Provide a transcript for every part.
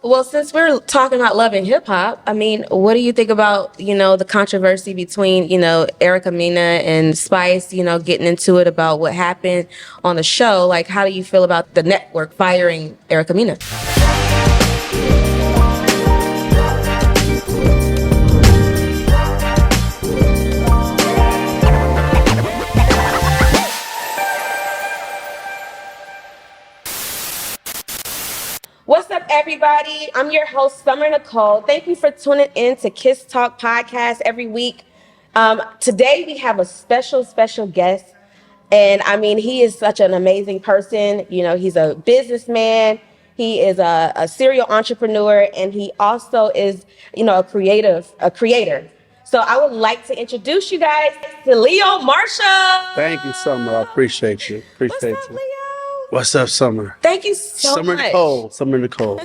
Well, since we're talking about love and hip hop, I mean, what do you think about, the controversy between, Erica Mena and Spice, getting into it about what happened on the show? Like, how do you feel about the network firing Erica Mena? What's up, everybody? I'm your host, Sommer Nicole. Thank you for tuning in to Kiss Talk Podcast every week. Today, we have a special guest. And I mean, he is such an amazing person. He's a businessman. He is a serial entrepreneur. And he also is, a creator. So I would like to introduce you guys to Leo Marshall. Thank you, Sommer. I appreciate you. What's up, Leo? What's up, Sommer? Thank you so Sommer much. Nicole. Sommer Nicole.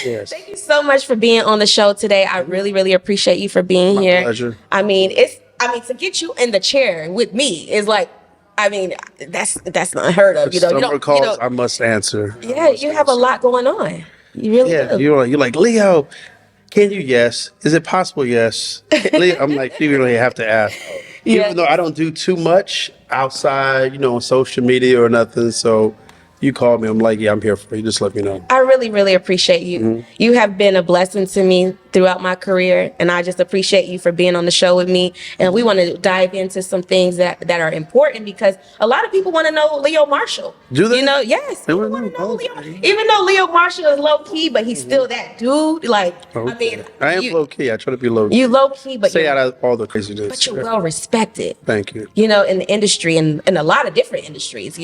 Yes. Thank you so much for being on the show today. I really appreciate you for being My here. pleasure. I mean, to get you in the chair with me is like, that's not unheard of. Sommer calls, I must answer. Yeah, you have a lot going on. You really do. You're like, Leo, can you? Yes. Is it possible? Yes. Leo, I'm like, you really have to ask. Yeah. Even though I don't do too much outside, on social media or nothing. So you call me, I'm like, yeah, I'm here for you. Just let me know. I really appreciate you. Mm-hmm. You have been a blessing to me throughout my career, and I just appreciate you for being on the show with me. And we want to dive into some things that are important because a lot of people want to know Leo Marshall. Do they? Yes. They People wanna want to know. know Leo. Even though Leo Marshall is low key, but he's still that dude. Like, Okay. I am low key. I try to be low key. You low key, but Stay out of all the craziness. but you're well respected. Thank you. In the industry and in a lot of different industries,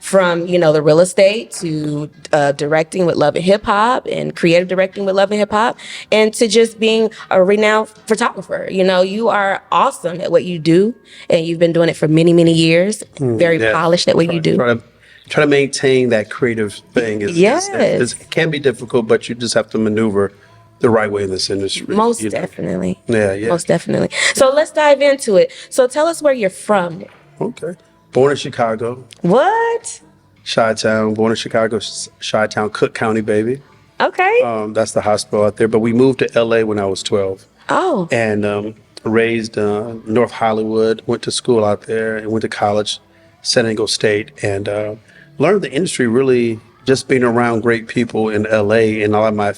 from the real estate to directing with Love and HipHop and creative directing with Love and HipHop, and to just being a renowned photographer. You are awesome at what you do, and you've been doing it for many years. Very polished at what you do. Try to maintain that creative thing. It can be difficult, but you just have to maneuver the right way in this industry. Most definitely. Yeah. Most definitely. So let's dive into it. So tell us where you're from. Okay. Born in Chicago. What? Chi-Town. Born in Chicago, Chi-Town, Cook County, baby. Okay. That's the hospital out there. But we moved to LA when I was 12. Oh. And raised North Hollywood, went to school out there and went to college, San Diego State, and learned the industry really just being around great people in LA. And a lot of my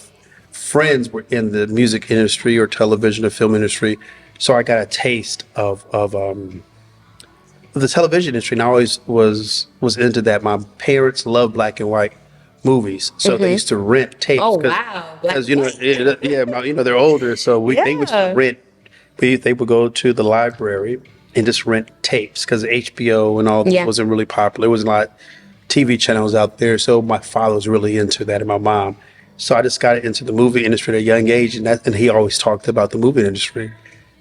friends were in the music industry or television or film industry. So I got a taste of the television industry, and I always was into that. My parents loved black and white movies, so they used to rent tapes. Oh wow! Because they're older, so they used to rent. They would go to the library and just rent tapes because HBO and all that wasn't really popular. There wasn't a lot of TV channels out there, so my father was really into that, and my mom. So I just got into the movie industry at a young age, and he always talked about the movie industry.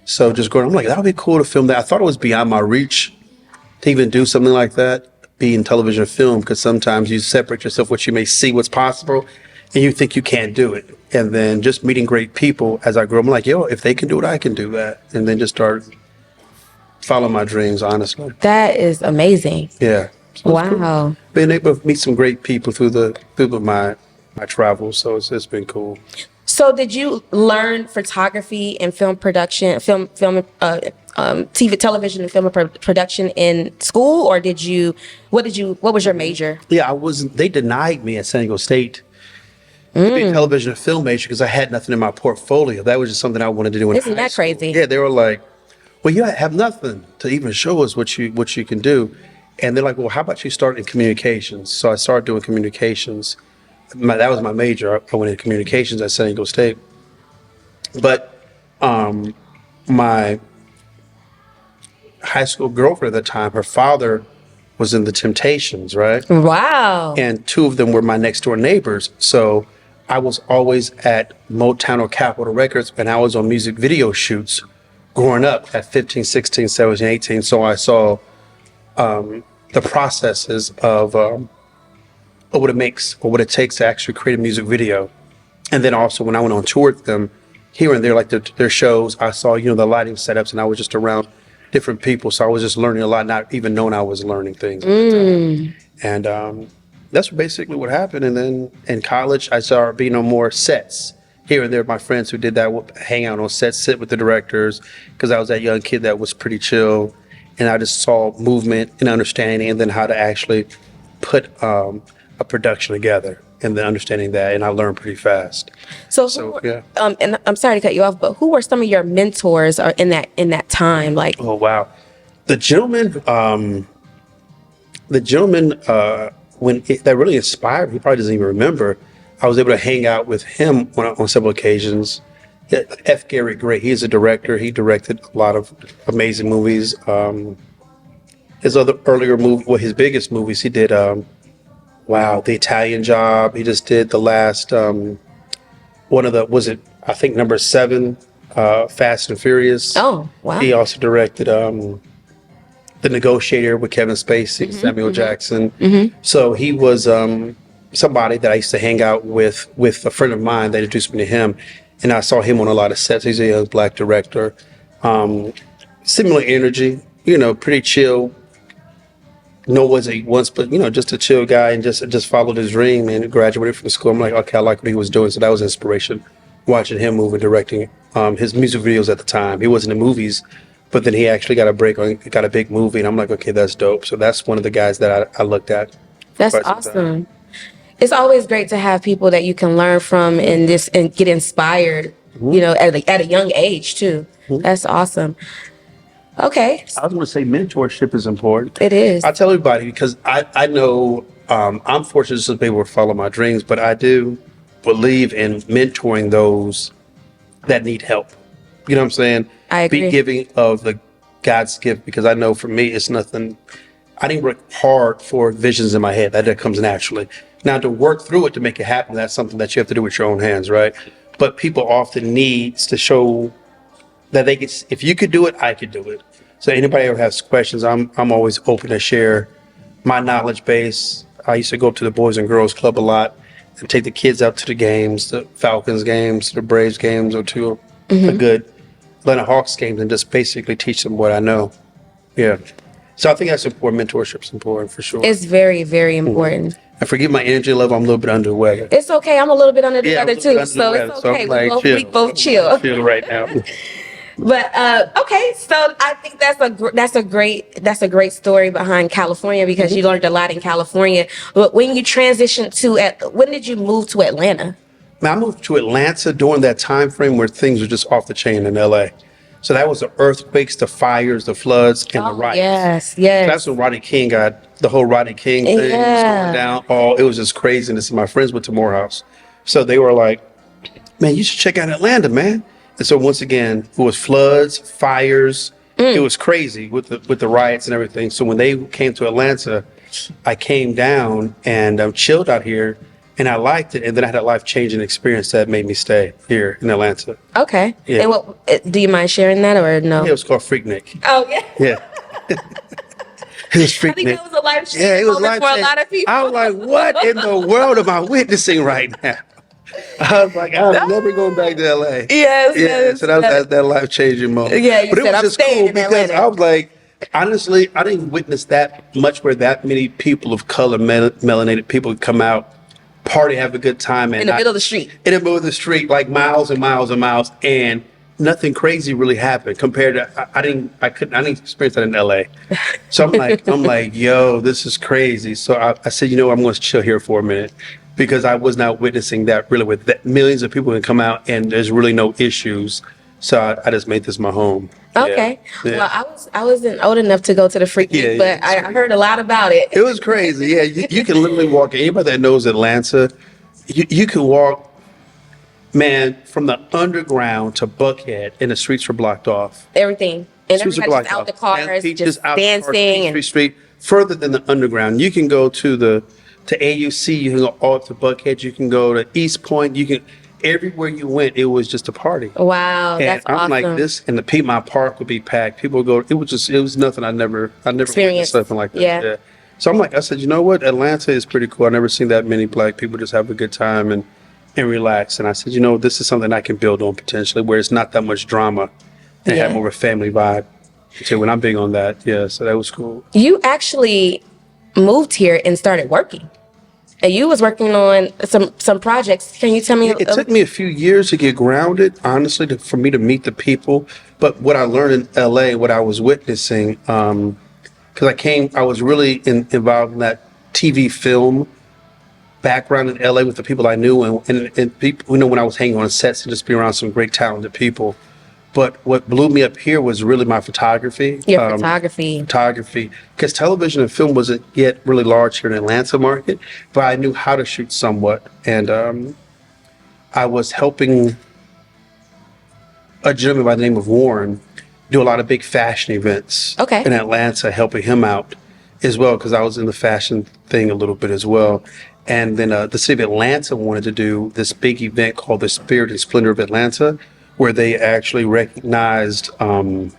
So just growing, I'm like, that would be cool to film that. I thought it was beyond my reach to even do something like that, be in television or film, because sometimes you separate yourself, what you may see what's possible, and you think you can't do it. And then just meeting great people as I grow, I'm like, yo, if they can do it, I can do that. And then just start following my dreams, honestly. That is amazing. Yeah. So wow. Cool. Been able to meet some great people through my travels, so it's been cool. So did you learn photography and film production, TV, television and film production in school, or what was your major? Yeah, they denied me at San Diego State to be a television and film major because I had nothing in my portfolio. That was just something I wanted to do in high school. Isn't that crazy? Yeah, they were like, well, you have nothing to even show us what you can do. And they're like, well, how about you start in communications? So I started doing communications. That was my major. I went into communications at San Diego State. But my high school girlfriend at the time, her father was in the Temptations, right? Wow. And two of them were my next door neighbors. So I was always at Motown or Capitol Records, and I was on music video shoots growing up at 15, 16, 17, 18. So I saw the processes of what it makes or what it takes to actually create a music video. And then also when I went on tour with them here and there, like their shows, I saw, the lighting setups, and I was just around different people. So I was just learning a lot, not even knowing I was learning things at the time. And that's basically what happened. And then in college, I started being on more sets. Here and there, my friends who did that would hang out on sets, sit with the directors, because I was that young kid that was pretty chill. And I just saw movement and understanding, and then how to actually put a production together, and then understanding that. And I learned pretty fast. So yeah. And I'm sorry to cut you off, but who were some of your mentors in that time? Like, oh wow, the gentleman that really inspired me, he probably doesn't even remember. I was able to hang out with him on several occasions. F. Gary Gray, he's a director. He directed a lot of amazing movies. His earlier movie, well, his biggest movies, he did, The Italian Job. He just did the last, I think number 7, Fast and Furious. Oh, wow. He also directed The Negotiator with Kevin Spacey, Samuel Jackson. So he was somebody that I used to hang out with a friend of mine that introduced me to him. And I saw him on a lot of sets. He's a young black director. Similar energy, pretty chill. No was he once, but just a chill guy, and just followed his dream and graduated from school. I'm like, okay, I like what he was doing. So that was inspiration, watching him move and directing his music videos at the time. He wasn't in movies, but then he actually got a break got a big movie, and I'm like, okay, that's dope. So that's one of the guys that I looked at. That's awesome. It's always great to have people that you can learn from and get inspired, at a young age too. That's awesome. Okay. I was going to say mentorship is important. It is. I tell everybody, because I know I'm fortunate to be able to follow my dreams, but I do believe in mentoring those that need help. You know what I'm saying? I agree. Be giving of the God's gift, because I know for me, it's nothing. I didn't work hard for visions in my head. That comes naturally. Now, to work through it, to make it happen, that's something that you have to do with your own hands, right? But people often needs to show that they could, if you could do it, I could do it. So anybody ever has questions, I'm always open to share my knowledge base. I used to go up to the Boys and Girls Club a lot and take the kids out to the games, the Falcons games, the Braves games, or to a good Atlanta Hawks games, and just basically teach them what I know. Yeah. So I think that's important. Mentorship's important for sure. It's very, very important. And forgive my energy level, I'm a little bit under the weather. It's okay. I'm a little bit under the weather too, so it's okay. So we both chill. Chill right now. But okay, so I think that's a great story behind California, because you learned a lot in California. But when you transitioned when did you move to Atlanta? I moved to Atlanta during that time frame where things were just off the chain in LA. So that was the earthquakes, the fires, the floods, and the riots. Yes. So that's when Rodney King the whole Rodney King thing was going down. It was just crazy. And my friends went to Morehouse. So they were like, man, you should check out Atlanta, man. And so once again, it was floods, fires. It was crazy with the riots and everything. So when they came to Atlanta, I came down and chilled out here. And I liked it, and then I had a life-changing experience that made me stay here in Atlanta. Okay. Yeah. And what do you mind sharing that, or no? Yeah, it was called Freaknik. Oh yeah. Yeah. It was Freaknik. I think that was a life-changing moment for a lot of people. I was like, what in the world am I witnessing right now? I was like, I'm never going back to LA. Yes. Yeah. So that was that life-changing moment. Yeah. But it was just cool because Atlanta. I was like, honestly, I didn't witness that much where that many people of color, melanated people, would come out, party, have a good time, and in the middle of the street. In the middle of the street, like miles and miles and miles, and nothing crazy really happened compared to I didn't experience that in LA. So I'm like, yo, this is crazy. So I said, I'm going to chill here for a minute, because I was not witnessing that really with that millions of people can come out and there's really no issues. So I just made this my home. Okay. Yeah. Well, I wasn't old enough to go to the Freaknik, but I heard a lot about it. It was crazy. Yeah, you can literally walk. Anybody that knows Atlanta, you can walk, man, from the underground to Buckhead, and the streets were blocked off. Everything. And everybody's just out the cars, just dancing. And Street. Further than the underground, you can go to AUC, you can go all up to Buckhead, you can go to East Point, everywhere you went, it was just a party. Wow, and that's I'm awesome. like this, and the Piedmont Park would be packed. People would go. It was nothing. I never experienced something like that. Yeah. So I said, you know what? Atlanta is pretty cool. I've never seen that many black people just have a good time and relax. And I said, this is something I can build on potentially, where it's not that much drama and have more of a family vibe. So when I'm big on that, so that was cool. You actually moved here and started working. And you was working on some projects. Can you tell me? It took me a few years to get grounded, honestly, for me to meet the people. But what I learned in LA, what I was witnessing, because I was really involved in that TV film background in LA with the people I knew, and people, when I was hanging on sets and just be around some great talented people. But what blew me up here was really my photography. Your photography. Photography, because television and film wasn't yet really large here in the Atlanta market, but I knew how to shoot somewhat, and I was helping a gentleman by the name of Warren do a lot of big fashion events in Atlanta, helping him out as well, because I was in the fashion thing a little bit as well. And then the city of Atlanta wanted to do this big event called the Spirit and Splendor of Atlanta, where they actually recognized, I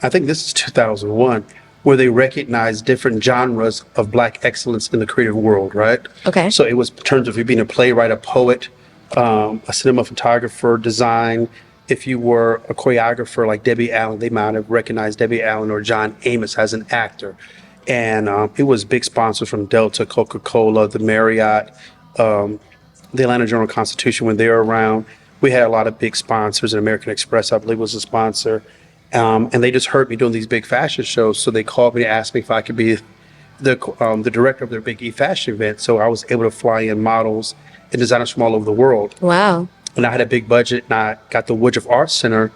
think this is 2001, where they recognized different genres of Black excellence in the creative world, right? Okay. So it was in terms of you being a playwright, a poet, a cinema photographer, design. If you were a choreographer like Debbie Allen, they might have recognized Debbie Allen or John Amos as an actor. And it was big sponsors from Delta, Coca-Cola, the Marriott, the Atlanta Journal-Constitution when they were around. We had a lot of big sponsors, and American Express, I believe, was a sponsor. And they just heard me doing these big fashion shows, so they called me to ask me if I could be the director of their big e-fashion event. So I was able to fly in models and designers from all over the world. Wow. And I had a big budget, and I got the Woodruff Arts Center,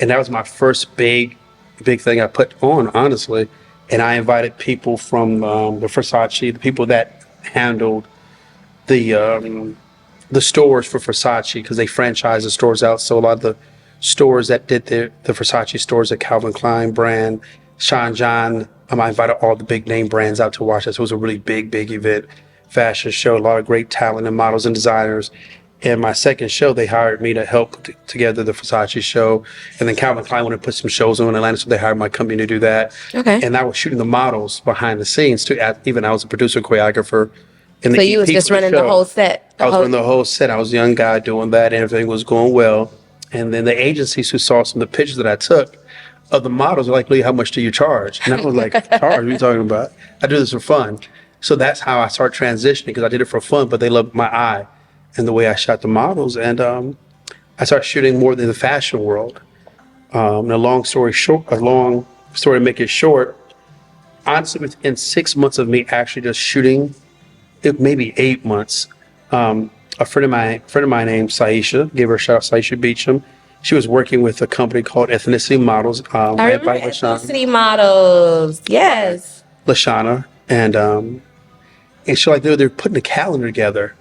and that was my first big thing I put on, honestly. And I invited people from the Versace, the people that handled the stores for Versace, because they franchised the stores out. So a lot of the stores that did the Versace stores, the Calvin Klein brand, Sean John, I invited all the big name brands out to watch us. It was a really big event, fashion show, a lot of great talent and models and designers. And my second show, they hired me to help put together the Versace show. And then Calvin Klein wanted to put some shows on in Atlanta, so they hired my company to do that. Okay. And I was shooting the models behind the scenes too. Even I was a producer, choreographer. So you was just running the whole set? I was running the whole set. I was a young guy doing that, and everything was going well. And then the agencies who saw some of the pictures that I took of the models were like, "Lee, how much do you charge?" And I was like, "Charge? What are you talking about? I do this for fun." So that's how I started transitioning, because I did it for fun, but they loved my eye and the way I shot the models. And I started shooting more than the fashion world. And a long story to make it short, honestly, within 6 months of me actually just shooting, maybe 8 months, a friend of mine named Saisha, gave her a shout out, Saisha Beecham. She was working with a company called Ethnicity Models. I remember Ethnicity Models, yes. Lashana, and she they're putting a calendar together.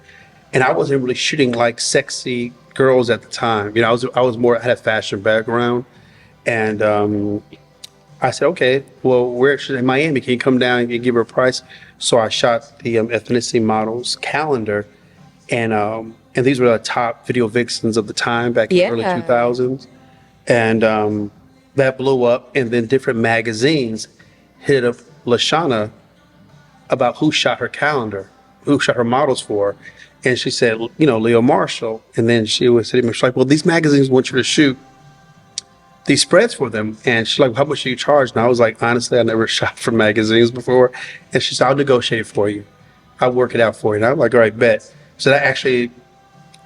And I wasn't really shooting like sexy girls at the time. I had a fashion background, and I said, okay, well, we're actually in Miami. Can you come down and give her a price? So I shot the Ethnicity Models calendar, and these were the top video vixens of the time back in the early 2000s, and that blew up. And then different magazines hit up Lashana about who shot her calendar, who shot her models for. And she said, Leo Marshall. And then she was sitting there, she's like, well, these magazines want you to shoot these spreads for them. And she's like, how much do you charge? And I was like, honestly, I never shot for magazines before. And she said, I'll negotiate for you. I'll work it out for you. And I'm like, all right, bet. So that actually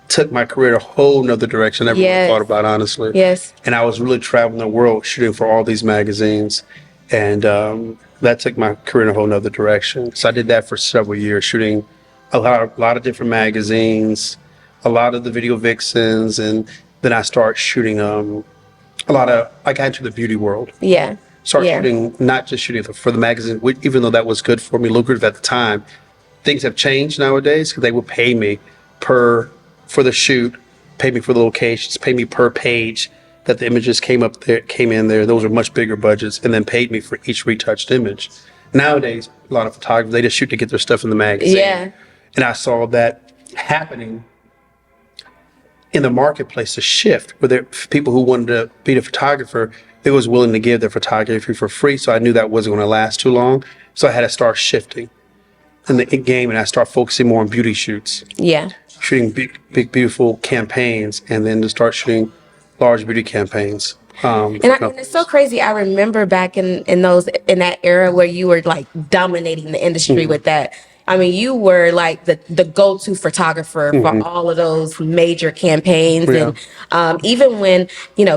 took my career a whole nother direction I never really thought about, honestly. Yes. And I was really traveling the world shooting for all these magazines. And that took my career in a whole nother direction. So I did that for several years, shooting a lot of different magazines, a lot of the video vixens, and then I started shooting I got into the beauty world. Yeah. Started shooting, not just shooting for the magazine, even though that was good for me, lucrative at the time. Things have changed nowadays, because they would pay me for the shoot, pay me for the locations, pay me per page that the images came in there. Those are much bigger budgets, and then paid me for each retouched image. Nowadays, a lot of photographers, they just shoot to get their stuff in the magazine. Yeah. And I saw that happening in the marketplace, a shift where there people who wanted to be the photographer, they was willing to give their photography for free. So I knew that wasn't going to last too long. So I had to start shifting in the game, and I started focusing more on beauty shoots. Yeah. Shooting big, beautiful campaigns, and then to start shooting large beauty campaigns. And it's so crazy. I remember back in that era where you were like dominating the industry with that. I mean, you were like the go-to photographer for all of those major campaigns, Yeah. and even when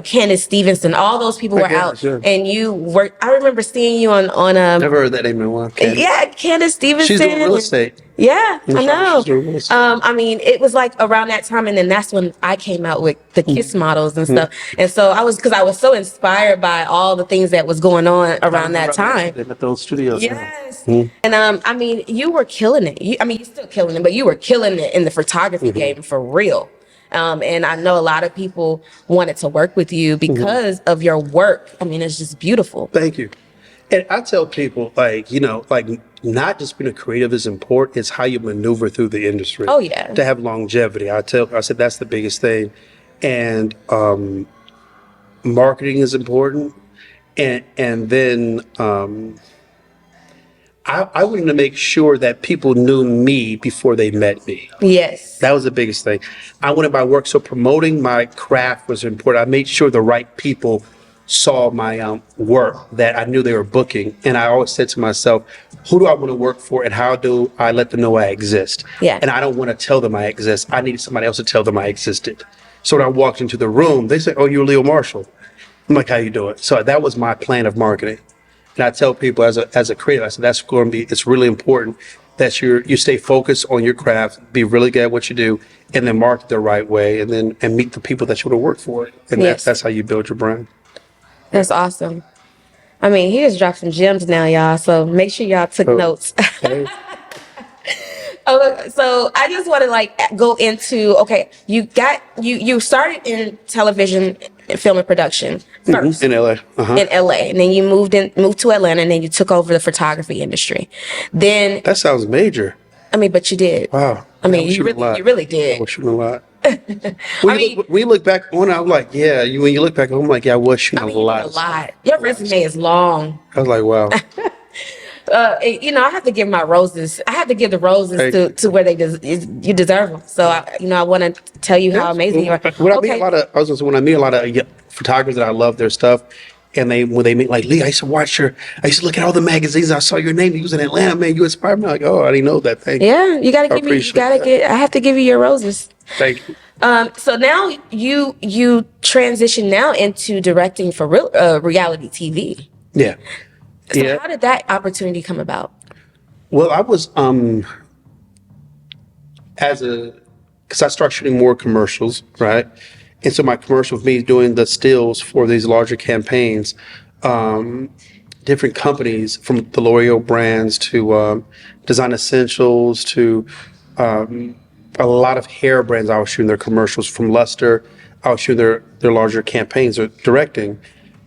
Candace Stevenson, all those people were out, sure. and you were. I remember seeing you on Never heard that name in a while. Candace. yeah, Candace Stevenson. She's doing real estate. Yeah, I know. She's doing real estate. I mean, it was like around that time, and then that's when I came out with the Kiss models and stuff. And so because I was so inspired by all the things that was going on around that time. At those studios. Yes. And I mean, you were killing it. I mean, you're still killing it, but you were killing it in the photography game for real. And I know a lot of people wanted to work with you because of your work. I mean, it's just beautiful. Thank you. And I tell people, not just being a creative is important, it's how you maneuver through the industry. Oh, yeah. To have longevity. I said that's the biggest thing. And marketing is important. And then I wanted to make sure that people knew me before they met me. Yes. That was the biggest thing. I wanted my work, so promoting my craft was important. I made sure the right people saw my work that I knew they were booking. And I always said to myself, who do I want to work for and how do I let them know I exist? Yeah. And I don't want to tell them I exist. I needed somebody else to tell them I existed. So when I walked into the room, they said, oh, you're Leo Marshall. I'm like, how you doing? So that was my plan of marketing. And I tell people as a creator, I said, that's going to be, it's really important that you stay focused on your craft, be really good at what you do, and then market the right way and meet the people that you want to work for. And that's how you build your brand. That's awesome. I mean, he just dropped some gems now, y'all. So make sure y'all took notes. Okay. So I just want to go into, okay, you started in television and film and production first. In LA. In LA. And then you moved to Atlanta, and then you took over the photography industry. Then that sounds major. I mean, but you did. Wow. I mean, you really did. I was shooting a lot. When you look back on it, I'm like, yeah. When you look back, I'm like, yeah, I was shooting a lot. A lot. Your resume is long. I was like, wow. I have to give my roses. I have to give the roses to where you deserve them. So I want to tell you how amazing you are. When I meet a lot of photographers that I love their stuff, and when they meet like Lee, I used to look at all the magazines. I saw your name. You was in Atlanta, man. You inspired me. I'm like, oh, I didn't know that. Thank you. Yeah, you gotta give me. I have to give you your roses. Thank you. So now you transition now into directing for reality TV. Yeah. So how did that opportunity come about? Well, I was because I started shooting more commercials, right? And so my commercial with me doing the stills for these larger campaigns, different companies from the L'Oreal brands to Design Essentials to a lot of hair brands. I was shooting their commercials from Luster. I was shooting their larger campaigns or directing.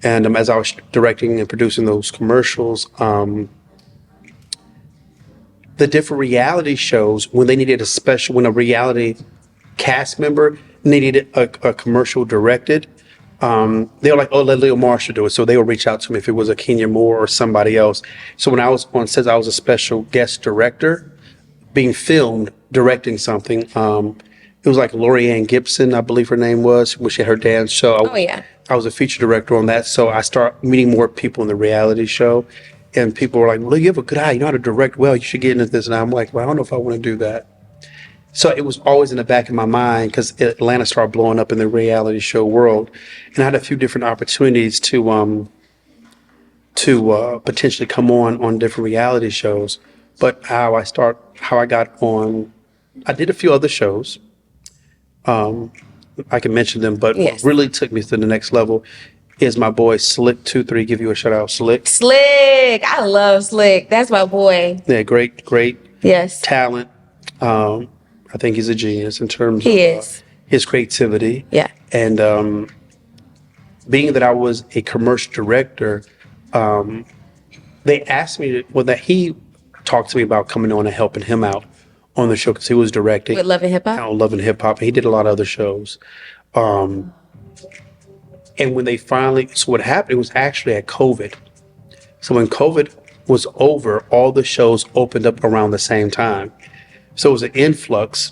And as I was directing and producing those commercials, the different reality shows, when they needed when a reality cast member needed a commercial directed, they were like, oh, let Leo Marshall do it. So they would reach out to me if it was a Kenya Moore or somebody else. So when I was on set, I was a special guest director being filmed, directing something. It was like Lorianne Gibson, I believe her name was, when she had her dance show. Oh, yeah. I was a feature director on that. So I started meeting more people in the reality show. And people were like, well, you have a good eye. You know how to direct well. You should get into this. And I'm like, well, I don't know if I want to do that. So it was always in the back of my mind because Atlanta started blowing up in the reality show world. And I had a few different opportunities to potentially come on different reality shows. But how I got on, I did a few other shows. I can mention them, but what really took me to the next level is my boy Slick23. Give you a shout out, Slick. Slick, I love Slick. That's my boy. Yeah, great talent. I think he's a genius in terms of his creativity. Yeah. And being that I was a commercial director, they asked me that he talked to me about coming on and helping him out on the show because he was directing. With Love and HipHop? On Love and HipHop. He did a lot of other shows. And when they so what happened, it was actually at COVID. So when COVID was over, all the shows opened up around the same time. So it was an influx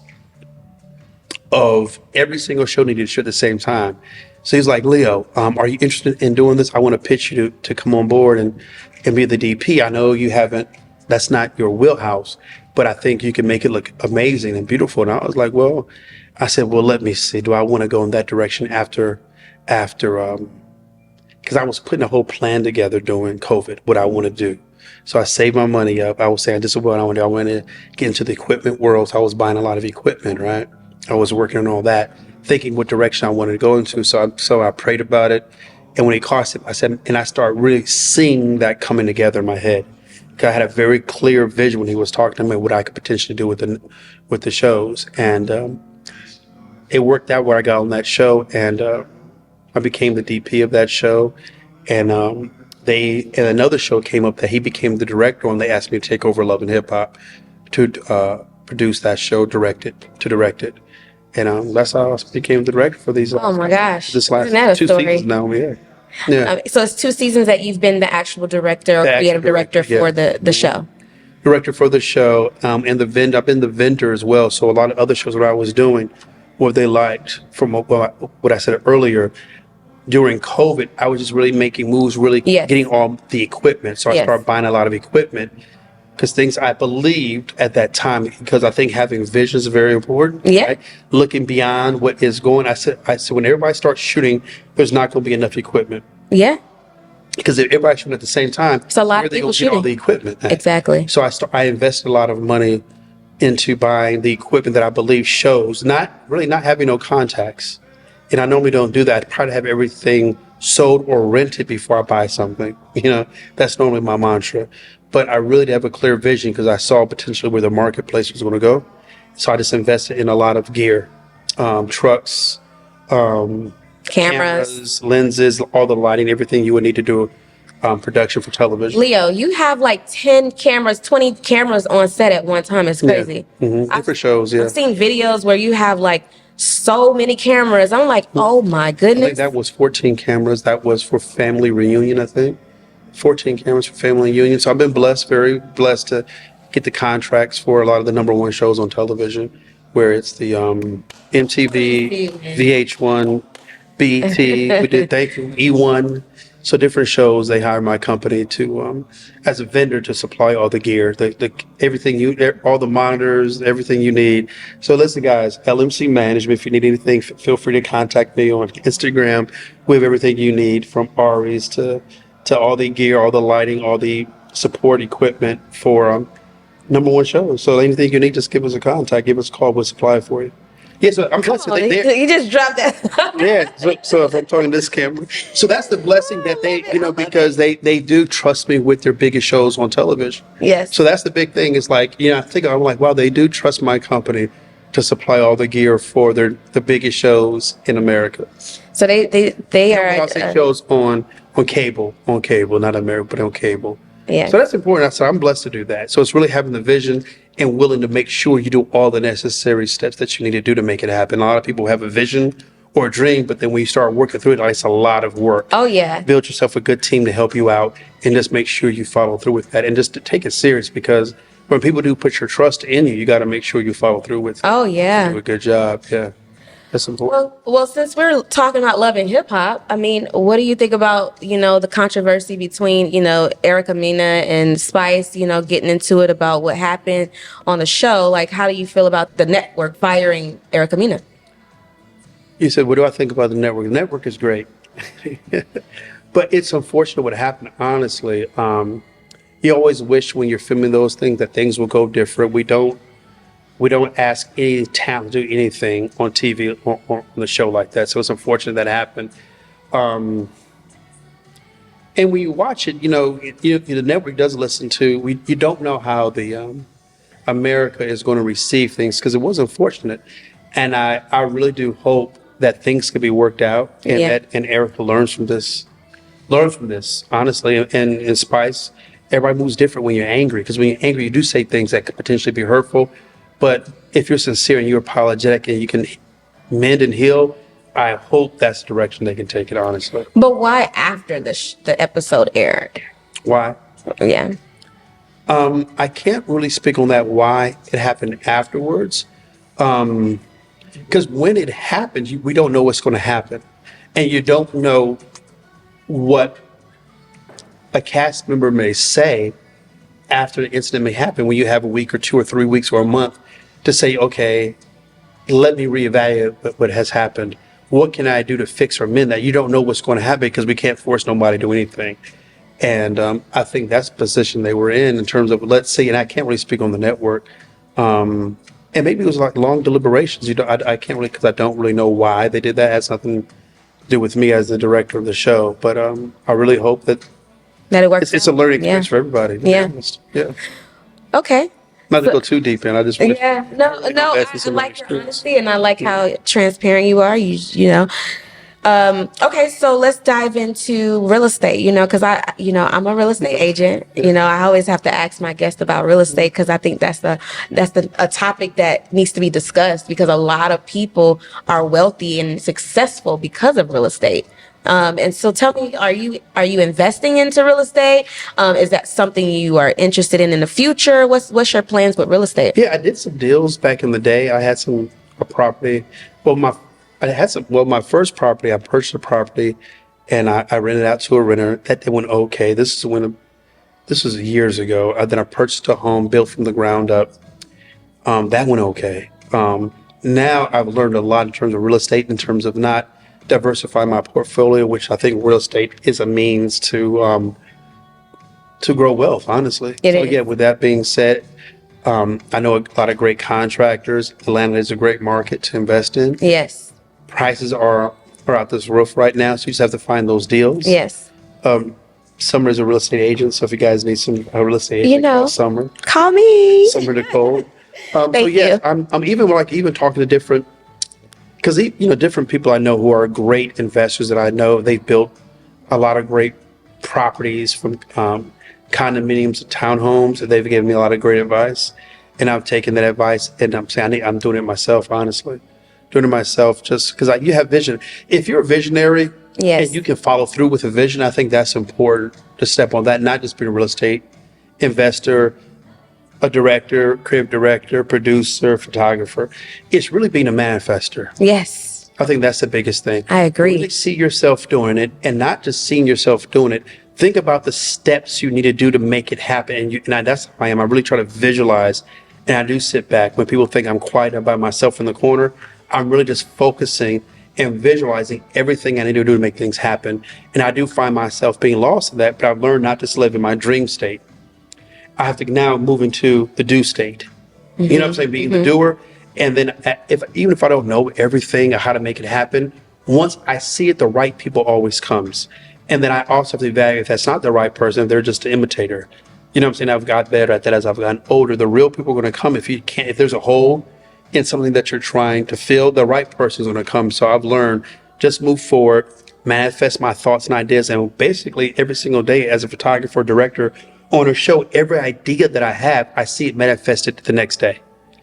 of every single show needed to shoot at the same time. So he's like, Leo, are you interested in doing this? I want to pitch you to come on board and be the DP. I know you haven't that's not your wheelhouse, but I think you can make it look amazing and beautiful. And I was like, well, I said, well, let me see. Do I want to go in that direction after because I was putting a whole plan together during COVID, what I want to do. So I saved my money up. I was saying, this is what I want to do. I want to get into the equipment world. So I was buying a lot of equipment, right? I was working on all that, thinking what direction I wanted to go into. So I prayed about it. And when it cost it, I said, and I started really seeing that coming together in my head. Because I had a very clear vision when he was talking to me, what I could potentially do with the shows. And it worked out where I got on that show. And I became the DP of that show. And another show came up that he became the director on. They asked me to take over Love and HipHop to produce that show, direct it. And that's how I became the director for these. Oh my gosh! This last Isn't that a 2 story? seasons now, yeah. So it's 2 seasons that you've been the actual director or creative director for the show. Director for the show, and I've been the vendor as well. So a lot of other shows that I was doing, what they liked from what I said earlier. During COVID, I was just really making moves, really getting all the equipment. So I started buying a lot of equipment because things I believed at that time, because I think having vision is very important. Yeah. Right? Looking beyond what is going. I said when everybody starts shooting, there's not going to be enough equipment. Yeah. Because if everybody's shooting at the same time, it's a lot where of they people get all the equipment at? Exactly. So I invested a lot of money into buying the equipment that I believe shows, not having no contacts. And I normally don't do that. I try to have everything sold or rented before I buy something. That's normally my mantra. But I really did have a clear vision because I saw potentially where the marketplace was going to go. So I just invested in a lot of gear, trucks, cameras, lenses, all the lighting, everything you would need to do production for television. Leo, you have like 10 cameras, 20 cameras on set at one time. It's crazy. Yeah. Mm-hmm. Different shows, yeah. I've seen videos where you have like so many cameras. I'm like, oh my goodness. I think that was 14 cameras. That was for family reunion, I think. 14 cameras for family reunion. So I've been very blessed to get the contracts for a lot of the number one shows on television, where it's the MTV, VH1, BET, we did thank you, E1. So different shows, they hire my company to, as a vendor, to supply all the gear, everything all the monitors, everything you need. So listen, guys, LMC Management, if you need anything, feel free to contact me on Instagram. We have everything you need, from REs to all the gear, all the lighting, all the support equipment for number one shows. So anything you need, just give us a contact, give us a call, we'll supply it for you. Yeah, so I'm blessed. You just dropped that. Yeah, so if I'm talking this camera, so that's the blessing that they, because they do trust me with their biggest shows on television. Yes. So that's the big thing. Is like, I'm like, wow, they do trust my company to supply all the gear for the biggest shows in America. So they are shows on cable, not America, but on cable. Yeah. So that's important. So I'm blessed to do that. So it's really having the vision and willing to make sure you do all the necessary steps that you need to do to make it happen. A lot of people have a vision or a dream, but then when you start working through it, it's a lot of work. Oh, yeah. Build yourself a good team to help you out and just make sure you follow through with that and just to take it serious, because when people do put your trust in you, you got to make sure you follow through with it. Oh, yeah. Do a good job. Yeah. That's important. Well, since we're talking about Love and Hip Hop, I mean, what do you think about, the controversy between, Erica Mena and Spice, getting into it about what happened on the show? Like, how do you feel about the network firing Erica Mena? You said, what do I think about the network? The network is great. But it's unfortunate what happened, honestly. You always wish when you're filming those things that things will go different. We don't ask any talent to do anything on TV or on the show like that. So it's unfortunate that happened. And when you watch it, the network does listen to. You don't know how the America is going to receive things, because it was unfortunate. And I really do hope that things can be worked out, and and Erica learns from this. Honestly, and Spice, everybody moves different when you're angry, because when you're angry, you do say things that could potentially be hurtful. But if you're sincere and you're apologetic and you can mend and heal, I hope that's the direction they can take it, honestly. But why after the episode aired? Why? Yeah. I can't really speak on that, why it happened afterwards. Because when it happens, we don't know what's going to happen. And you don't know what a cast member may say after the incident may happen, when you have a week or 2 or 3 weeks or a month to say, okay, let me reevaluate what has happened. What can I do to fix or amend that? You don't know what's going to happen because we can't force nobody to do anything. And I think that's the position they were in terms of, let's see, and I can't really speak on the network. And maybe it was like long deliberations. I can't really, because I don't really know why they did that. It has nothing to do with me as the director of the show. But I really hope that it works. It's a learning experience for everybody. To be honest. Yeah. Okay. Not to go too deep in. I just want no. I like your honesty, and I like how transparent you are. You know. Okay, so let's dive into real estate, because I'm a real estate agent. I always have to ask my guests about real estate because I think that's a topic that needs to be discussed because a lot of people are wealthy and successful because of real estate. And so tell me, are you investing into real estate? Is that something you are interested in the future? What's your plans with real estate? Yeah, I did some deals back in the day. I had a property. My first property, I purchased a property and I rented out to a renter. That went okay. This was years ago. Then I purchased a home built from the ground up. That went okay. Now I've learned a lot in terms of real estate, in terms of not diversify my portfolio, which I think real estate is a means to grow wealth, honestly. Yeah, with that being said, I know a lot of great contractors. Atlanta is a great market to invest in. Yes. Prices are out this roof right now, so you just have to find those deals. Yes. Sommer is a real estate agent, so if you guys need some real estate agent, call Sommer. Call me. Sommer Nicole. Thank you. I'm even talking to different, because different people I know who are great investors that I know. They've built a lot of great properties from condominiums to townhomes, and they've given me a lot of great advice. And I've taken that advice and I'm saying I'm doing it myself, honestly. Doing it myself just because you have vision. If you're a visionary and you can follow through with a vision, I think that's important to step on that, not just being a real estate investor, a director, creative director, producer, photographer. It's really being a manifester. Yes. I think that's the biggest thing. I agree. Really see yourself doing it, and not just seeing yourself doing it. Think about the steps you need to do to make it happen. And that's how I am. I really try to visualize, and I do sit back when people think I'm quiet and by myself in the corner. I'm really just focusing and visualizing everything I need to do to make things happen. And I do find myself being lost in that, but I've learned not to live in my dream state. I have to now move into the do state. Mm-hmm. You know what I'm saying? Being the doer. And then even if I don't know everything or how to make it happen, once I see it, the right people always comes. And then I also have to evaluate if that's not the right person, if they're just an imitator. You know what I'm saying? I've got better at that as I've gotten older. The real people are going to come if there's a hole in something that you're trying to fill, the right person is going to come. So I've learned just move forward, manifest my thoughts and ideas, and basically every single day as a photographer, director on a show, every idea that I have, I see it manifested the next day.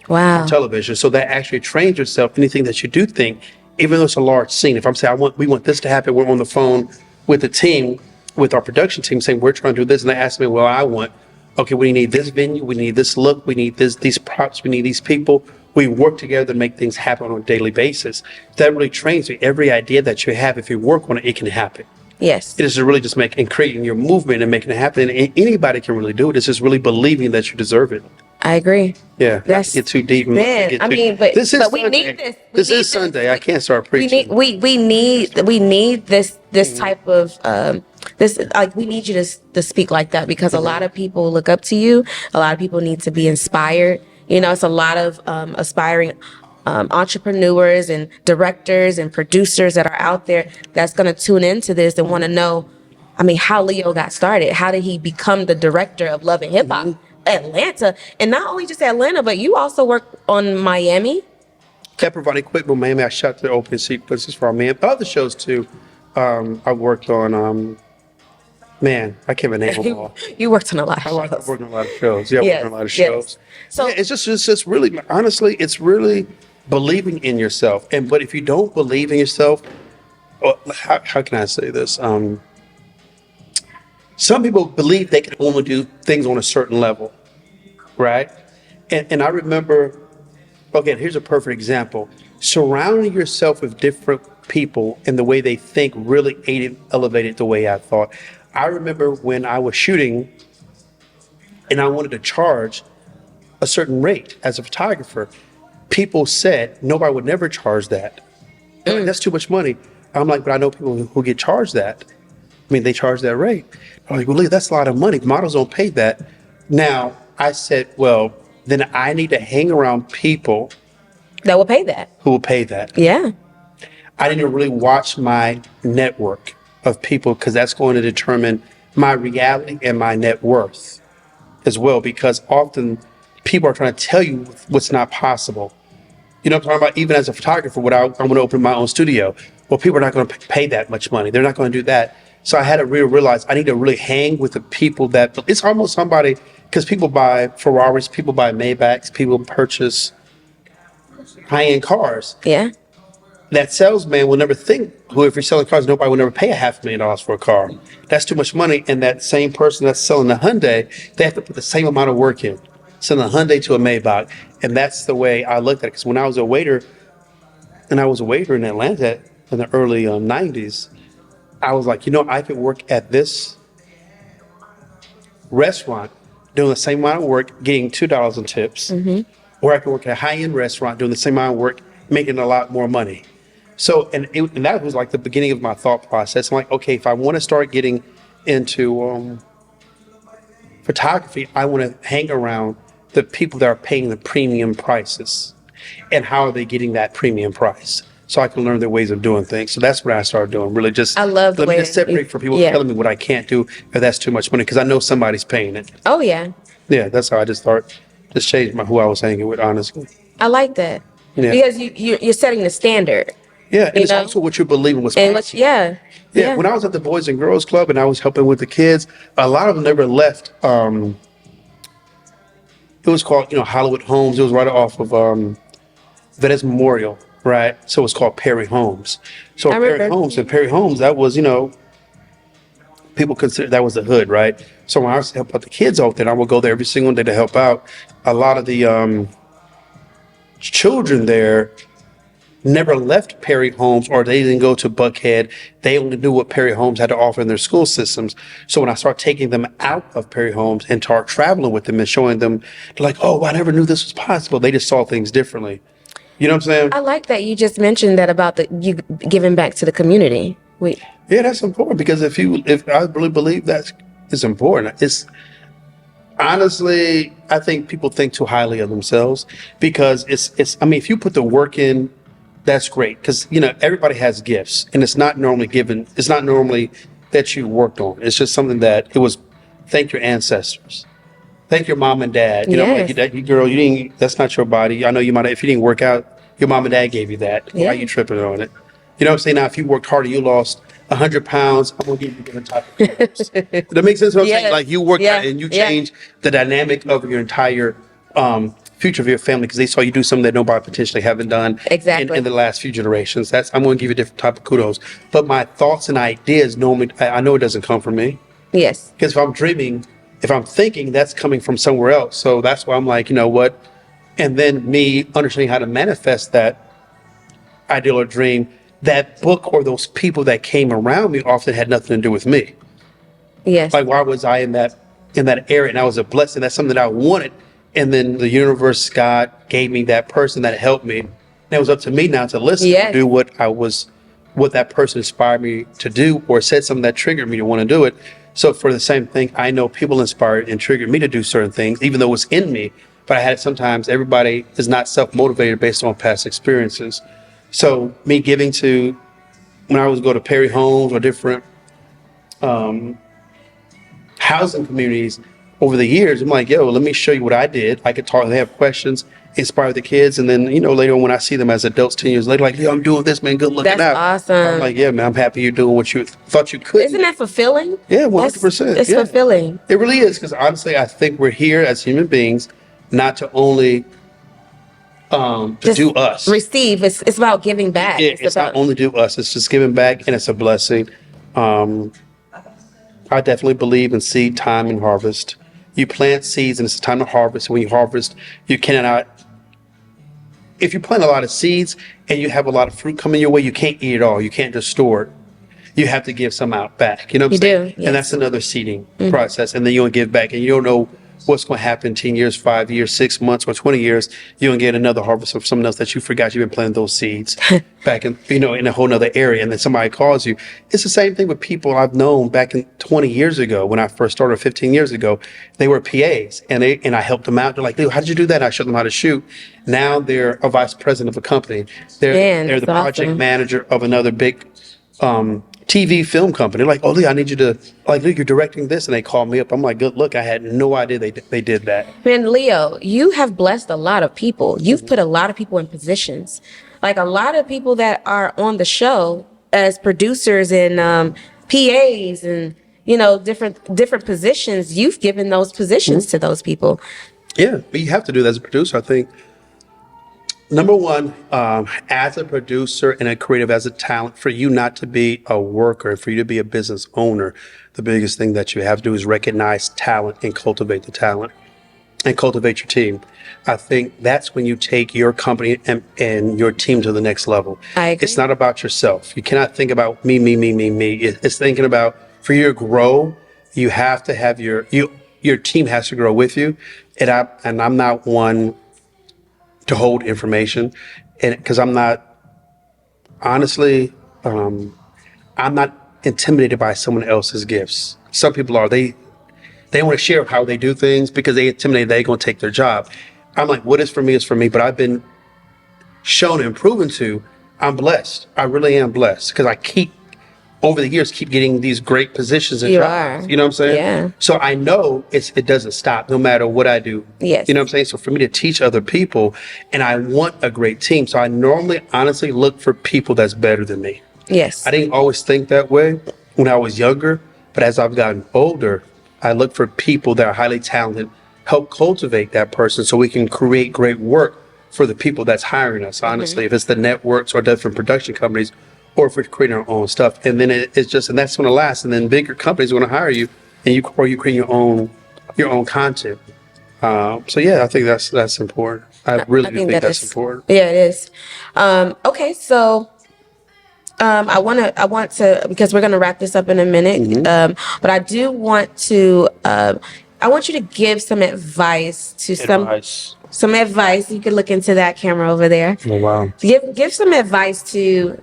Wow. On television. So that actually trains yourself. Anything that you do think, even though it's a large scene, if I'm saying we want this to happen, we're on the phone with the team, with our production team saying we're trying to do this, and they ask me, well, I want, okay, we need this venue, we need this look, we need these props, we need these people. We work together to make things happen on a daily basis. That really trains you. Every idea that you have, if you work on it, it can happen. Yes. It is really just creating your movement and making it happen. And anybody can really do it. It's just really believing that you deserve it. I agree. Yeah. That's get too deep. Man, I mean, but we need this. This is Sunday. I can't start preaching. We need this type of we need you to speak like that because a lot of people look up to you. A lot of people need to be inspired. It's a lot of aspiring entrepreneurs and directors and producers that are out there that's going to tune into this and want to know, how Leo got started. How did he become the director of Love and HipHop Atlanta? And not only just Atlanta, but you also work on Miami. Yeah, providing equipment. Miami, I shot the opening sequences for Miami. Other shows too. I worked on. Man, I can't even name them all. You worked on a lot of shows. I've worked on a lot of shows. Yeah, yes, worked on a lot of shows. Yes. So yeah, it's just really, honestly, it's really believing in yourself. But if you don't believe in yourself, how can I say this? Some people believe they can only do things on a certain level, right? And I remember, okay, here's a perfect example. Surrounding yourself with different people and the way they think really elevated the way I thought. I remember when I was shooting and I wanted to charge a certain rate as a photographer. People said nobody would never charge that. Like, that's too much money. I'm like, but I know people who get charged that. I mean, they charge that rate. I'm like, well, look, that's a lot of money. Models don't pay that. Now, I said, well, then I need to hang around people that will pay that. Who will pay that. Yeah. I need to really watch my network of people because that's going to determine my reality and my net worth as well, because often people are trying to tell you what's not possible. You know what I'm talking about? Even as a photographer, I'm going to open my own studio. Well, people are not going to pay that much money. They're not going to do that. So I had to really realize I need to really hang with the people that, it's almost somebody, because people buy Ferraris, people buy Maybachs, people purchase high-end cars. Yeah. That salesman will never think, if you're selling cars, nobody will never pay $500,000 for a car. That's too much money. And that same person that's selling a Hyundai, they have to put the same amount of work in, selling a Hyundai to a Maybach. And that's the way I looked at it. Because when I was a waiter, in Atlanta in the early 90s, I was like, I could work at this restaurant doing the same amount of work, getting $2 in tips. Mm-hmm. Or I could work at a high-end restaurant doing the same amount of work, making a lot more money. So, and that was like the beginning of my thought process. I'm like, okay, if I want to start getting into photography, I want to hang around the people that are paying the premium prices. And how are they getting that premium price? So I can learn their ways of doing things. So that's what I started doing. Really just I love the let me just separate from people telling me what I can't do if that's too much money, because I know somebody's paying it. Oh, yeah. Yeah, that's how I just changed who I was hanging with, honestly. I like that. Yeah. Because you're setting the standard. Yeah, and it's also what you believe in was possible. Yeah. When I was at the Boys and Girls Club and I was helping with the kids, a lot of them never left. It was called, Hollywood Homes. It was right off of Venice Memorial, right? So it was called Perry Homes. So Perry Homes, that was, people consider that was the hood, right? So when I was helping out the kids out there, I would go there every single day to help out. A lot of the children there never left Perry Homes, or they didn't go to Buckhead. They only knew what Perry Homes had to offer in their school systems. So when I start taking them out of Perry Homes and start traveling with them and showing them, they're like, oh, I never knew this was possible. They just saw things differently. You know what I'm saying? I like that you just mentioned that about you giving back to the community. Yeah, that's important, because if I really believe that is important. It's honestly, I think people think too highly of themselves, because if you put the work in, that's great, because everybody has gifts, and it's not normally given. It's not normally that you worked on. It's just something that it was. Thank your ancestors. Thank your mom and dad. Girl, you didn't. That's not your body. I know you might have, if you didn't work out, your mom and dad gave you that. Yeah. Why are you tripping on it? You know what I'm saying? Now, if you worked harder, you lost 100 pounds, I'm going to give you a different type of clothes. That makes sense what I'm saying? Like, you worked out and you changed the dynamic of your entire future of your family, because they saw you do something that nobody potentially haven't done in the last few generations. I'm going to give you a different type of kudos. But my thoughts and ideas, normally, I know it doesn't come from me. Yes. Because if I'm dreaming, if I'm thinking, that's coming from somewhere else. So that's why I'm like, you know what? And then me understanding how to manifest that ideal or dream, that book or those people that came around me often had nothing to do with me. Yes. Like, why was I in that area? And I was a blessing. That's something that I wanted. And then the universe, God, gave me that person that helped me. And it was up to me now to listen, to do what that person inspired me to do, or said something that triggered me to want to do it. So for the same thing, I know people inspired and triggered me to do certain things, even though it's in me. But I had sometimes everybody is not self-motivated based on past experiences. So me giving to, when I was go to Perry Homes or different housing communities over the years, I'm like, yo, let me show you what I did. I could talk, they have questions, inspire the kids. And then, later on when I see them as adults, 10 years later, like, yo, I'm doing this, man, good looking out. That's awesome. I'm like, yeah, man, I'm happy you're doing what you thought you could. Isn't that fulfilling? Yeah, 100%. It's fulfilling. It really is, because honestly, I think we're here as human beings not to only to do us. Receive. It's about giving back. Yeah, it's not only do us. It's just giving back, and it's a blessing. I definitely believe in seed time and harvest. You plant seeds, and it's time to harvest. When you harvest, you cannot. If you plant a lot of seeds and you have a lot of fruit coming your way, you can't eat it all. You can't just store it. You have to give some out back. You know what I'm saying? Do. Yes. And that's another seeding process. And then you'll give back, and you don't know what's going to happen 10 years, 5 years, 6 months, or 20 years. You're going to get another harvest of someone else that you forgot you've been planting those seeds back in, in a whole nother area. And then somebody calls you. It's the same thing with people I've known back in 20 years ago when I first started, 15 years ago. They were PAs and I helped them out. They're like, dude, how did you do that? I showed them how to shoot. Now they're a vice president of a company. They're the project manager of another big TV film company. Like, oh, Lee, I need you to, like, Lee, you're directing this. And they call me up. I'm like, good, look, I had no idea they did that. Man, Leo, you have blessed a lot of people. You've put a lot of people in positions. Like a lot of people that are on the show as producers and PAs and, different positions, you've given those positions to those people. Yeah, but you have to do that as a producer, I think. Number one, as a producer and a creative, as a talent, for you not to be a worker, for you to be a business owner, the biggest thing that you have to do is recognize talent and cultivate the talent and cultivate your team. I think that's when you take your company and your team to the next level. I agree. It's not about yourself. You cannot think about me. It's thinking about, for you to grow, you have to have your team has to grow with you. And I'm not one to hold information, and because I'm not, honestly, I'm not intimidated by someone else's gifts. Some people are. They want to share how they do things because they intimidated they're going to take their job. I'm like, what is for me is for me, but I've been shown and proven to, I'm blessed. I really am blessed because over the years, keep getting these great positions and jobs. You know what I'm saying? Yeah. So I know it doesn't stop no matter what I do. Yes. You know what I'm saying? So for me to teach other people, and I want a great team. So I normally, honestly, look for people that's better than me. Yes. I didn't always think that way when I was younger, but as I've gotten older, I look for people that are highly talented, help cultivate that person so we can create great work for the people that's hiring us, honestly. If it's the networks or different production companies, or if we're creating our own stuff, and then it's just, and that's going to last, and then bigger companies are going to hire you, and you create your own content. So yeah, I think that's important. I really think that's important. Yeah, it is. Okay, so I want to because we're going to wrap this up in a minute, but I do want to. I want you to give some advice to some advice. You can look into that camera over there. Oh wow! Give some advice to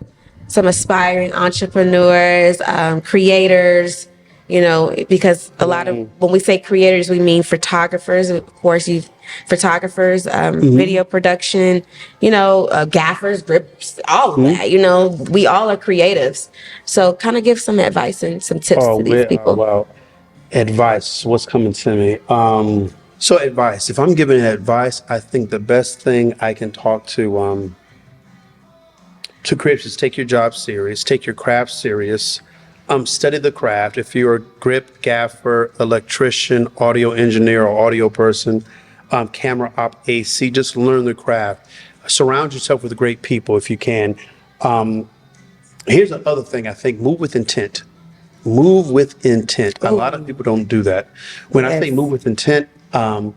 some aspiring entrepreneurs, creators, because a lot of, when we say creators, we mean photographers, of course, video production, gaffers, grips, all of that, we all are creatives. So kind of give some advice and some tips to these people. Wow. Advice, what's coming to me? So advice, if I'm giving advice, I think the best thing I can talk to creators is take your job serious, take your craft serious, study the craft. If you're a grip, gaffer, electrician, audio engineer, or audio person, camera op, AC, just learn the craft. Surround yourself with great people if you can. Here's another thing, I think, move with intent. Move with intent. A lot of people don't do that. When I say move with intent, you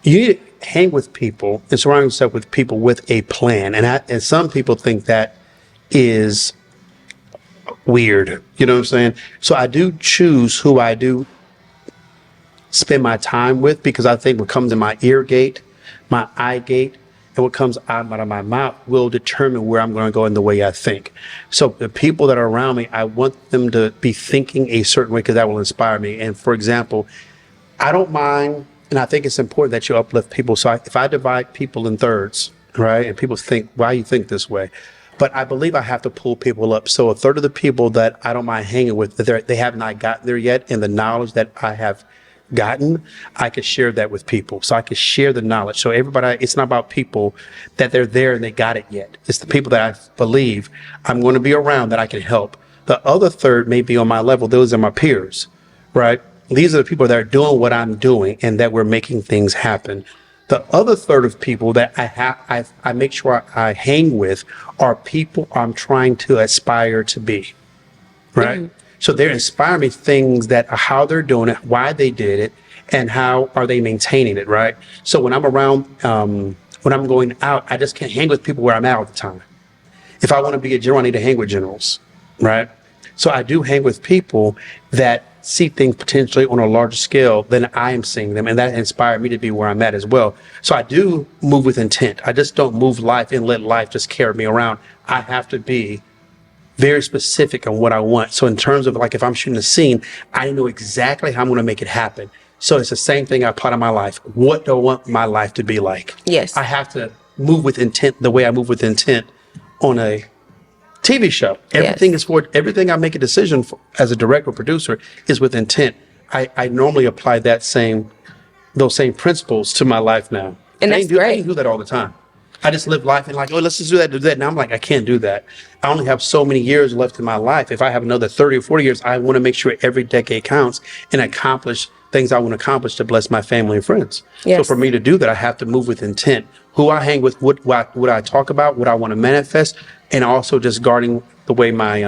need to hang with people and surround yourself with people with a plan. And some people think that is weird. You know what I'm saying? So I do choose who I do spend my time with, because I think what comes in my ear gate, my eye gate, and what comes out of my mouth will determine where I'm going to go in the way I think. So the people that are around me, I want them to be thinking a certain way because that will inspire me. And for example, I don't mind, and I think it's important that you uplift people. So if I divide people in thirds, right, and people think, why you think this way? But I believe I have to pull people up. So a third of the people that I don't mind hanging with, they have not gotten there yet, and the knowledge that I have gotten, I could share that with people. So I could share the knowledge. So everybody, it's not about people that they're there and they got it yet. It's the people that I believe I'm going to be around that I can help. The other third may be on my level. Those are my peers, right? These are the people that are doing what I'm doing and that we're making things happen. The other third of people that I make sure I hang with are people I'm trying to aspire to be, right? So they're inspiring me things that are how they're doing it, why they did it, and how are they maintaining it, right? So when I'm around, when I'm going out, I just can't hang with people where I'm at all the time. If I want to be a general, I need to hang with generals, right? So I do hang with people that see things potentially on a larger scale than I am seeing them, and that inspired me to be where I'm at as well. So I do move with intent. I just don't move life and let life just carry me around. I have to be very specific on what I want. So in terms of like if I'm shooting a scene, I know exactly how I'm going to make it happen. So it's the same thing I apply to my life. What do I want my life to be like? Yes. I have to move with intent the way I move with intent on a TV show. Everything is for everything I make a decision for, as a director or producer is with intent. I normally apply those same principles to my life now. And that's great. I ain't do that all the time. I just live life and like, oh, let's just do that. Now I'm like, I can't do that. I only have so many years left in my life. If I have another 30 or 40 years, I want to make sure every decade counts and accomplish things I want to accomplish to bless my family and friends. Yes. So for me to do that, I have to move with intent. Who I hang with, what I talk about, what I want to manifest, and also just guarding the way my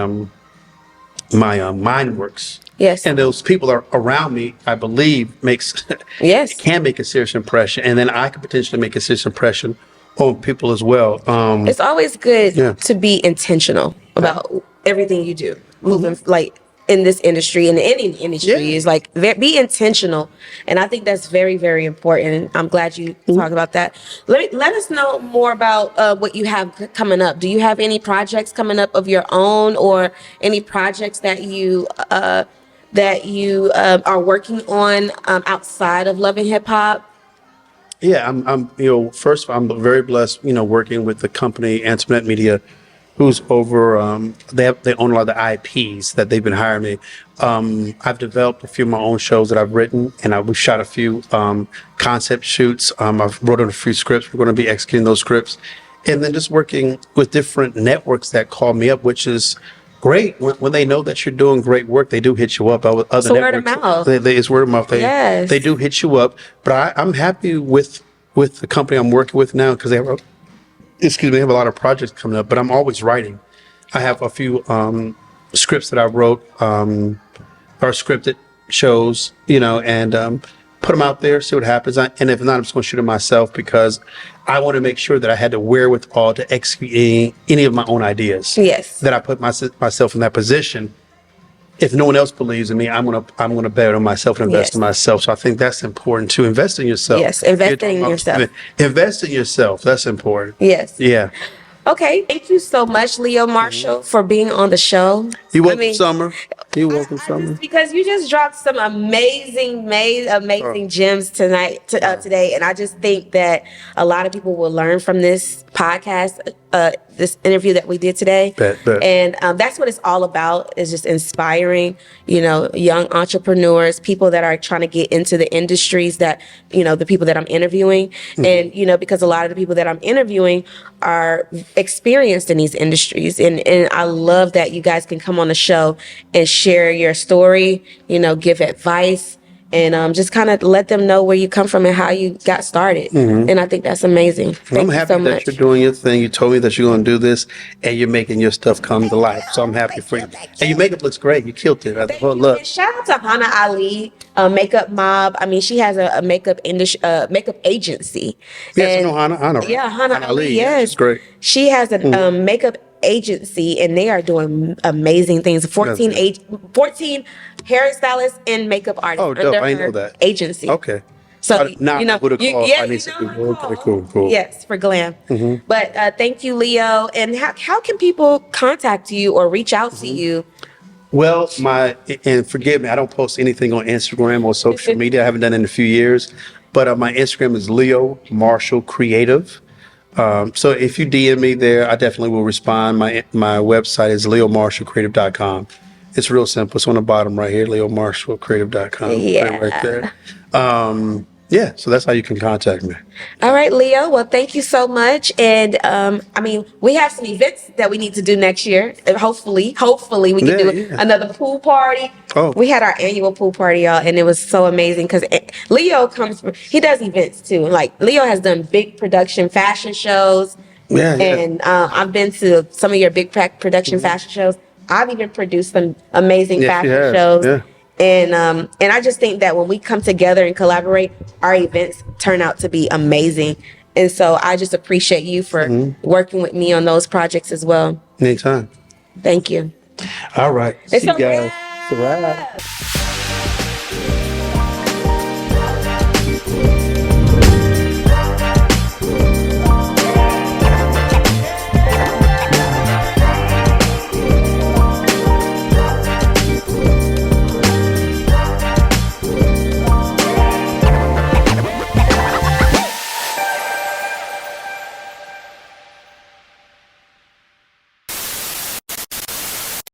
mind works. Yes. And those people are around me, I believe, can make a serious impression, and then I could potentially make a serious impression on people as well. It's always good to be intentional about everything you do. Moving like in this industry and in any industry is like be intentional, and I think that's very, very important. I'm glad you talked about that. Let us know more about what you have coming up. Do you have any projects coming up of your own, or any projects that you are working on outside of Love and Hip Hop? Yeah, I'm first I'm very blessed, working with the company Antoinette Media, who's over, they own a lot of the IPs that they've been hiring me. I've developed a few of my own shows that I've written, and we shot a few concept shoots. I've wrote a few scripts. We're going to be executing those scripts. And then just working with different networks that call me up, which is great. When they know that you're doing great work, they do hit you up. Other networks, word of mouth. It's word of mouth. They do hit you up. But I'm happy with the company I'm working with now because they have a lot of projects coming up. But I'm always writing. I have a few scripts that I wrote, or scripted shows, and put them out there, see what happens. And if not, I'm just going to shoot it myself because I want to make sure that I had the wherewithal to execute any of my own ideas. Yes. That I put myself in that position. If no one else believes in me, I'm gonna bet on myself and invest in myself. So I think that's important to invest in yourself. Yes, investing in yourself. Invest in yourself. That's important. Yes. Yeah. Okay, thank you so much, Leo Marshall, for being on the show. You're welcome, Sommer. You're welcome, Sommer. Because you just dropped some amazing gems today, and I just think that a lot of people will learn from this podcast, this interview that we did today. Bet. And that's what it's all about, is just inspiring, young entrepreneurs, people that are trying to get into the industries that, the people that I'm interviewing. And, because a lot of the people that I'm interviewing are experienced in these industries. And I love that you guys can come on the show and share your story, give advice, and just kind of let them know where you come from and how you got started. And I think that's amazing. I'm happy that you're doing your thing. You told me that you're going to do this, and you're making your stuff come to life. So I'm happy for you. And your makeup looks great. You killed it. Look. Shout out to Hannah Ali, Makeup Mob. I mean, she has a makeup agency. Yes, I know Hannah. Yeah, Hannah Ali. Yes, she's great. She has a makeup agency, and they are doing amazing things. 14 hairstylists and makeup artists under her I know that agency. Okay. So now I need to do. Okay, cool. Yes, for glam. But thank you, Leo. And how can people contact you or reach out to you? Well, and forgive me, I don't post anything on Instagram or social media. I haven't done it in a few years. But my Instagram is Leo Marshall Creative. So if you DM me there, I definitely will respond. My website is leomarshallcreative.com. It's real simple. It's on the bottom right here, leomarshallcreative.com. Yeah. Right there. Yeah, so that's how you can contact me. All right, Leo. Well, thank you so much. And we have some events that we need to do next year. And hopefully we can do another pool party. Oh. We had our annual pool party, y'all, and it was so amazing because Leo he does events too. Like Leo has done big production fashion shows. Yeah. And I've been to some of your big production fashion shows. I've even produced some amazing fashion shows. Yeah. And I just think that when we come together and collaborate, our events turn out to be amazing. And so I just appreciate you for working with me on those projects as well. Anytime. Thank you. All right. It's See you guys. It's a wrap.